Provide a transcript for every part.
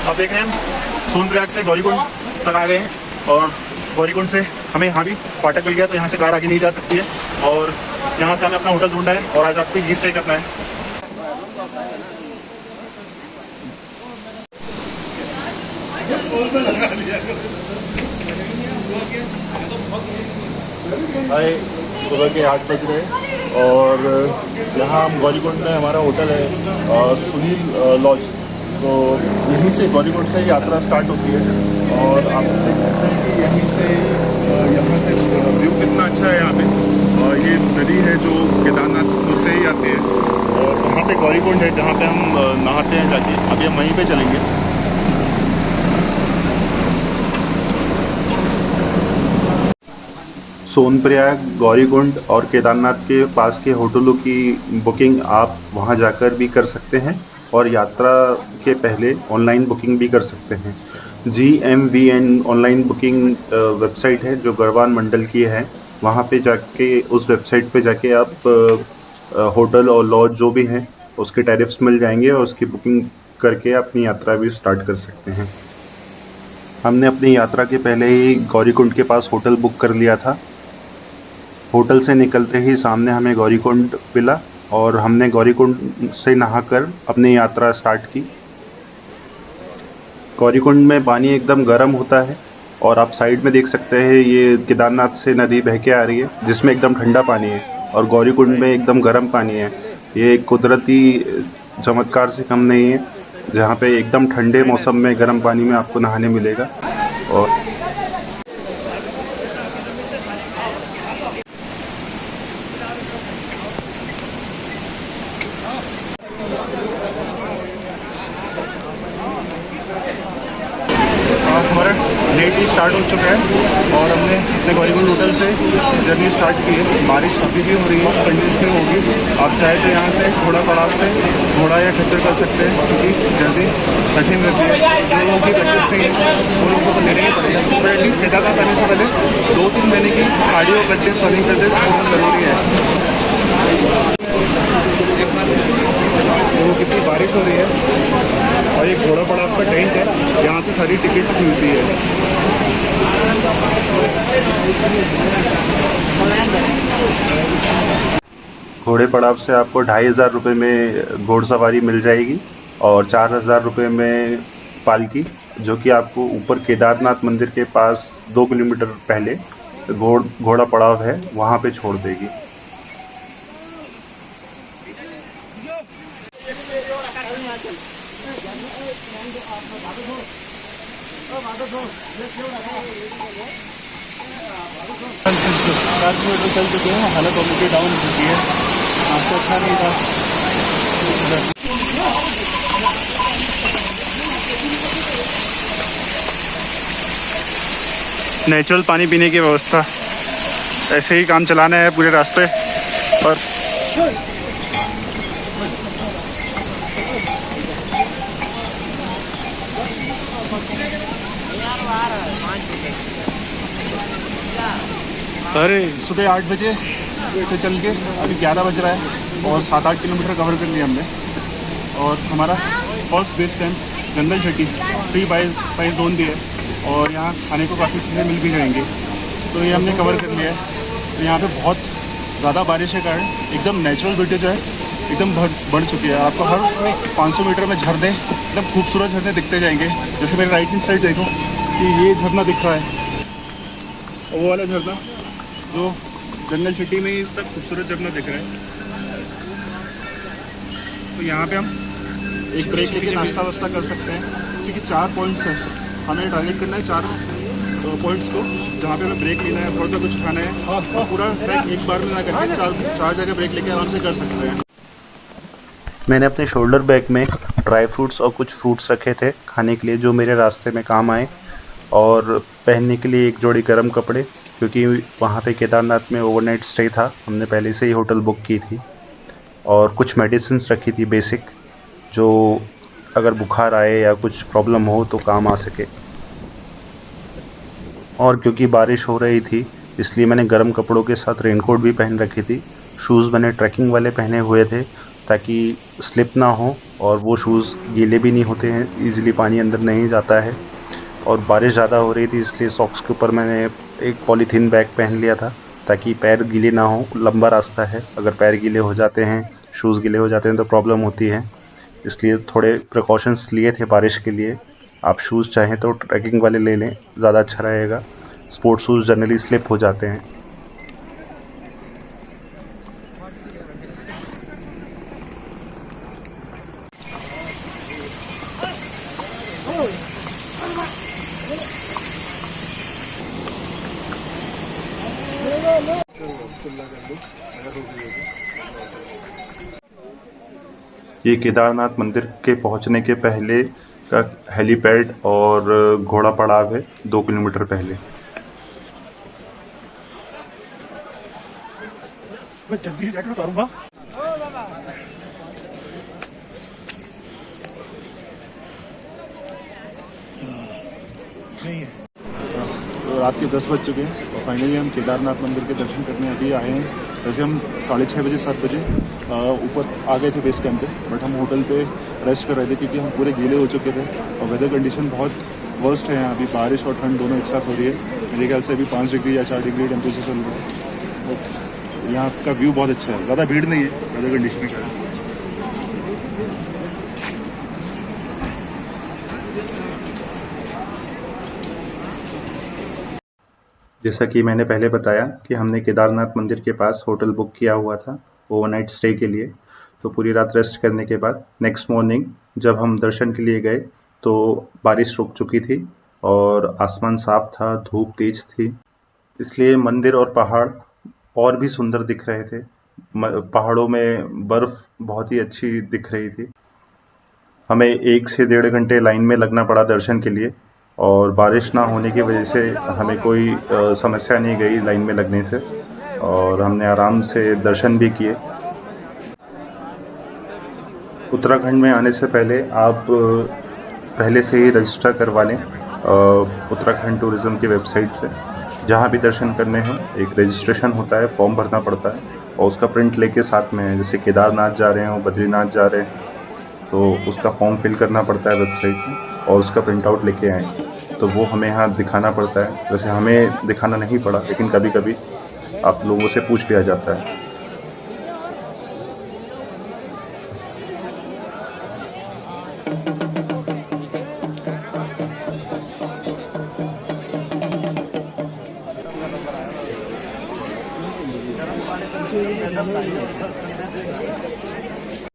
आप देख रहे हैं हम सोनप्रयाग से गौरीकुंड तक आ गए हैं और गौरीकुंड से हमें यहाँ भी फाटक मिल गया, तो यहाँ से कार आगे नहीं जा सकती है और यहाँ से हमें अपना होटल ढूंढना है और आज आपको यही स्टे करना है। हाय, सुबह के 8 बज रहे हैं और यहाँ हम गौरीकुंड में हमारा होटल है सुनील लॉज। तो यहीं से गौरीकुंड से यात्रा स्टार्ट होती है और आप देख सकते हैं कि यहीं से यहाँ से व्यू कितना अच्छा है। यहाँ पे ये नदी है जो केदारनाथ से ही आती है और वहाँ पे गौरीकुंड है जहाँ पे हम नहाते हैं जाके। अभी हम वहीं पे चलेंगे। सोनप्रयाग, गौरीकुंड और केदारनाथ के पास के होटलों की बुकिंग आप वहां जाकर भी कर सकते हैं और यात्रा के पहले ऑनलाइन बुकिंग भी कर सकते हैं। GMVN ऑनलाइन बुकिंग वेबसाइट है जो गढ़वाल मंडल की है। वहां पे जाके उस वेबसाइट पे जाके आप होटल और लॉज जो भी हैं उसके टैरिफ्स मिल जाएंगे और उसकी बुकिंग करके अपनी यात्रा भी स्टार्ट कर सकते हैं। हमने अपनी यात्रा के पहले ही गौरीकुंड के पास होटल बुक कर लिया था। होटल से निकलते ही सामने हमें गौरीकुंड मिला और हमने गौरीकुंड से नहाकर अपनी यात्रा स्टार्ट की। गौरीकुंड में पानी एकदम गर्म होता है और आप साइड में देख सकते हैं ये केदारनाथ से नदी बह के आ रही है जिसमें एकदम ठंडा पानी है और गौरीकुंड में एकदम गर्म पानी है। ये कुदरती चमत्कार से कम नहीं है जहाँ पे एकदम ठंडे मौसम में गर्म पानी में आपको नहाने मिलेगा। और हमारा डे 2 स्टार्ट हो चुका है और हमने अपने गौरीकुंड होटल से जर्नी स्टार्ट की है। बारिश अभी भी हो रही है, कंटिन्यू होगी। आप चाहे तो यहाँ से घोड़ा पड़ाव से घोड़ा या खच्चर कर सकते हैं क्योंकि जल्दी कठिन रहती है। जो लोगों की प्रैक्टिस नहीं है वो लोगों को लेना ही पड़ेगा। तो एटलीस्ट केदारनाथ आने से पहले 2-3 महीने की कार्डियो प्रैक्टिस, रनिंग प्रैक्टिस बहुत ज़रूरी है। देखो कितनी बारिश हो रही है और ये घोड़ा पड़ाव का टेंट है, यहाँ से सारी टिकट मिलती है। घोड़े पड़ाव से आपको 2500 रुपये में घोड़सवारी मिल जाएगी और 4000 रुपये में पालकी, जो कि आपको ऊपर केदारनाथ मंदिर के पास 2 किलोमीटर पहले घोड़ा पड़ाव है वहाँ पे छोड़ देगी। चल चुके हैं, हालत ऑलरेडी डाउन हो चुकी है। आपको अच्छा नहीं था। नेचुरल पानी पीने की व्यवस्था, ऐसे ही काम चलाना है पूरे रास्ते पर। अरे सुबह 8 बजे से चल के अभी 11 बज रहा है और 7-8 किलोमीटर कवर कर लिया हमने। और हमारा फर्स्ट बेस कैंप जंगल चट्टी फ्री वाई जोन भी है और यहाँ खाने को काफ़ी चीज़ें मिल भी जाएंगी, तो ये हमने कवर कर लिया है। तो यहाँ पे बहुत ज़्यादा बारिश के कारण एकदम नेचुरल ब्यूटी जो है एकदम बढ़ चुकी है। आपको हर 500 मीटर में झरने, एकदम खूबसूरत झरने दिखते जाएंगे। जैसे मेरे राइट हैंड साइड देखो कि ये झरना दिख रहा है, वो वाला झरना जो जंगल सिटी में ही तक खूबसूरत झरना दिख रहा है। तो यहाँ पे हम एक ब्रेक लेके नाश्ता वास्ता कर सकते हैं। जैसे कि 4 पॉइंट्स हैं, हमें टारगेट करना है 4 पॉइंट्स को जहाँ पे हमें ब्रेक लेना है, थोड़ा सा कुछ खाना है और पूरा ट्रैक एक बार में ना करके 4 जगह ब्रेक लेके आराम से कर सकते हैं। मैंने अपने शोल्डर बैग में ड्राई फ्रूट्स और कुछ फ्रूट्स रखे थे खाने के लिए जो मेरे रास्ते में काम आए, और पहनने के लिए एक जोड़ी गर्म कपड़े क्योंकि वहाँ पे केदारनाथ में ओवरनाइट स्टे था, हमने पहले से ही होटल बुक की थी। और कुछ मेडिसिन्स रखी थी बेसिक, जो अगर बुखार आए या कुछ प्रॉब्लम हो तो काम आ सके। और क्योंकि बारिश हो रही थी इसलिए मैंने गर्म कपड़ों के साथ रेनकोट भी पहन रखी थी। शूज़ मैंने ट्रैकिंग वाले पहने हुए थे ताकि स्लिप ना हो और वो शूज़ गीले भी नहीं होते हैं, ईज़िली पानी अंदर नहीं जाता है। और बारिश ज़्यादा हो रही थी इसलिए सॉक्स के ऊपर मैंने एक पॉलीथीन बैग पहन लिया था ताकि पैर गीले ना हो। लंबा रास्ता है, अगर पैर गीले हो जाते हैं, शूज़ गीले हो जाते हैं तो प्रॉब्लम होती है, इसलिए थोड़े प्रिकॉशंस लिए थे बारिश के लिए। आप शूज़ चाहें तो ट्रैकिंग वाले ले लें, ज़्यादा अच्छा रहेगा। स्पोर्ट्स शूज़ जनरली स्लिप हो जाते हैं। ये केदारनाथ मंदिर के पहुंचने के पहले का हेलीपैड और घोड़ा पड़ाव है, 2 किलोमीटर पहले। मैं जल्दी जैकेट उतारूंगा। नहीं है। तो रात के 10 बज चुके हैं और फाइनली हम केदारनाथ मंदिर के दर्शन करने अभी आए हैं। वैसे हम 6:30 बजे 7 बजे ऊपर आ गए थे बेस कैंप पे, बट हम होटल पे रेस्ट कर रहे थे क्योंकि हम पूरे गीले हो चुके थे और वेदर कंडीशन बहुत वर्स्ट है यहाँ। अभी बारिश और ठंड दोनों एक साथ हो रही है। मेरे ख्याल से अभी 5 डिग्री या 4 डिग्री टेम्परेचर चल रहा है। तो यहाँ का व्यू बहुत अच्छा है, ज़्यादा भीड़ नहीं है वेदर कंडीशन के कारण। जैसा कि मैंने पहले बताया कि हमने केदारनाथ मंदिर के पास होटल बुक किया हुआ था ओवरनाइट स्टे के लिए। तो पूरी रात रेस्ट करने के बाद नेक्स्ट मॉर्निंग जब हम दर्शन के लिए गए तो बारिश रुक चुकी थी और आसमान साफ था, धूप तेज थी, इसलिए मंदिर और पहाड़ और भी सुंदर दिख रहे थे। पहाड़ों में बर्फ बहुत ही अच्छी दिख रही थी। हमें 1 से 1.5 घंटे लाइन में लगना पड़ा दर्शन के लिए और बारिश ना होने की वजह से हमें कोई समस्या नहीं गई लाइन में लगने से और हमने आराम से दर्शन भी किए। उत्तराखंड में आने से पहले आप पहले से ही रजिस्टर करवा लें उत्तराखंड टूरिज़्म की वेबसाइट से। जहाँ भी दर्शन करने हो एक रजिस्ट्रेशन होता है, फॉर्म भरना पड़ता है और उसका प्रिंट लेके साथ में, जैसे केदारनाथ जा रहे हो, बद्रीनाथ जा रहे हैं तो उसका फॉर्म फिल करना पड़ता है वेबसाइट में और उसका प्रिंट आउट लेके आएँ तो वो हमें यहाँ दिखाना पड़ता है। वैसे हमें दिखाना नहीं पड़ा लेकिन कभी कभी आप लोगों से पूछ लिया जाता है।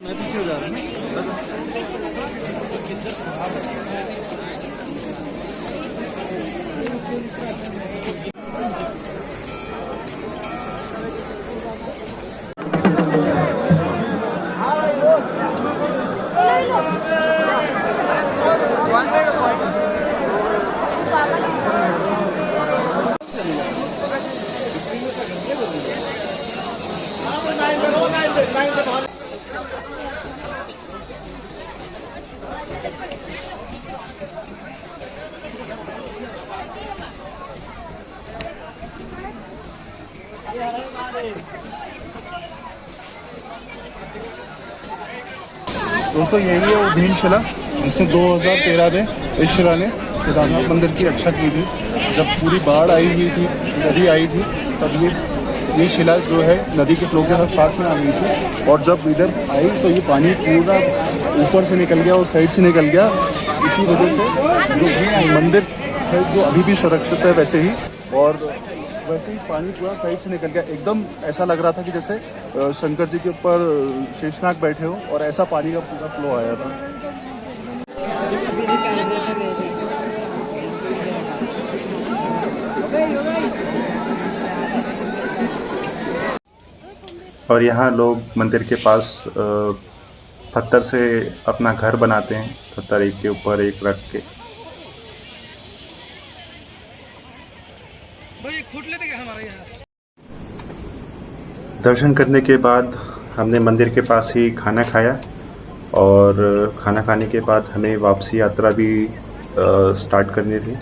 मैं पीछे हो जा रहा हूँ। दोस्तों यही है वो भीमशिला जिसने 2013 में इस शिला ने केदारनाथ मंदिर की रक्षा की थी। जब पूरी बाढ़ आई हुई थी, नदी आई थी, तब ये शिला जो है नदी के फ्लो के साथ में आ गई थी और जब इधर आई तो ये पानी पूरा ऊपर से निकल गया और साइड से निकल गया। इसी वजह से जो मंदिर है जो अभी भी सुरक्षित है वैसे ही, और वैसे ही पानी पूरा साइड से निकल गया। एकदम ऐसा लग रहा था कि जैसे शंकर जी के ऊपर शेषनाग बैठे हो और ऐसा पानी का पूरा फ्लो आया था। और यहाँ लोग मंदिर के पास पत्थर से अपना घर बनाते हैं, पत्थर एक के ऊपर एक रख के। दर्शन करने के बाद हमने मंदिर के पास ही खाना खाया और खाना खाने के बाद हमें वापसी यात्रा भी स्टार्ट करनी थी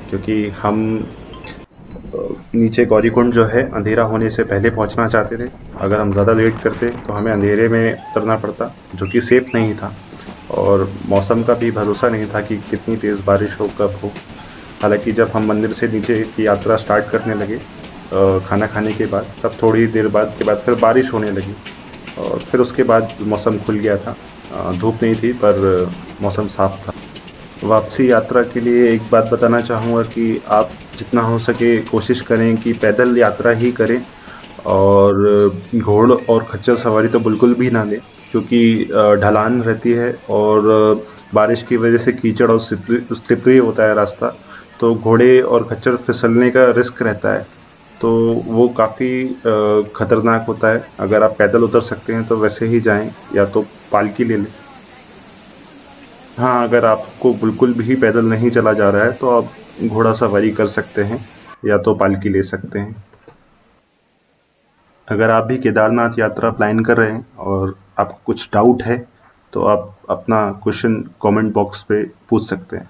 क्योंकि हम नीचे गौरीकुंड जो है अंधेरा होने से पहले पहुंचना चाहते थे। अगर हम ज़्यादा लेट करते तो हमें अंधेरे में उतरना पड़ता, जो कि सेफ़ नहीं था, और मौसम का भी भरोसा नहीं था कि कितनी तेज़ बारिश हो, कब हो। हालाँकि जब हम मंदिर से नीचे की यात्रा स्टार्ट करने लगे खाना खाने के बाद, तब थोड़ी देर बाद के बाद फिर बारिश होने लगी, और फिर उसके बाद मौसम खुल गया था। धूप नहीं थी, पर मौसम साफ़ था। वापसी यात्रा के लिए एक बात बताना चाहूँगा कि आप जितना हो सके कोशिश करें कि पैदल यात्रा ही करें, और घोड़ और खच्चर सवारी तो बिल्कुल भी ना लें, क्योंकि ढलान रहती है, और बारिश की वजह से कीचड़ और स्लिपरी होता है रास्ता, तो घोड़े और खच्चर फिसलने का रिस्क रहता है, तो वो काफ़ी खतरनाक होता है। अगर आप पैदल उतर सकते हैं तो वैसे ही जाएं, या तो पालकी ले लें। हाँ, अगर आपको बिल्कुल भी पैदल नहीं चला जा रहा है तो आप घोड़ा सवारी कर सकते हैं, या तो पालकी ले सकते हैं। अगर आप भी केदारनाथ यात्रा प्लान कर रहे हैं और आपको कुछ डाउट है, तो आप अपना क्वेश्चन कमेंट बॉक्स पे पूछ सकते हैं।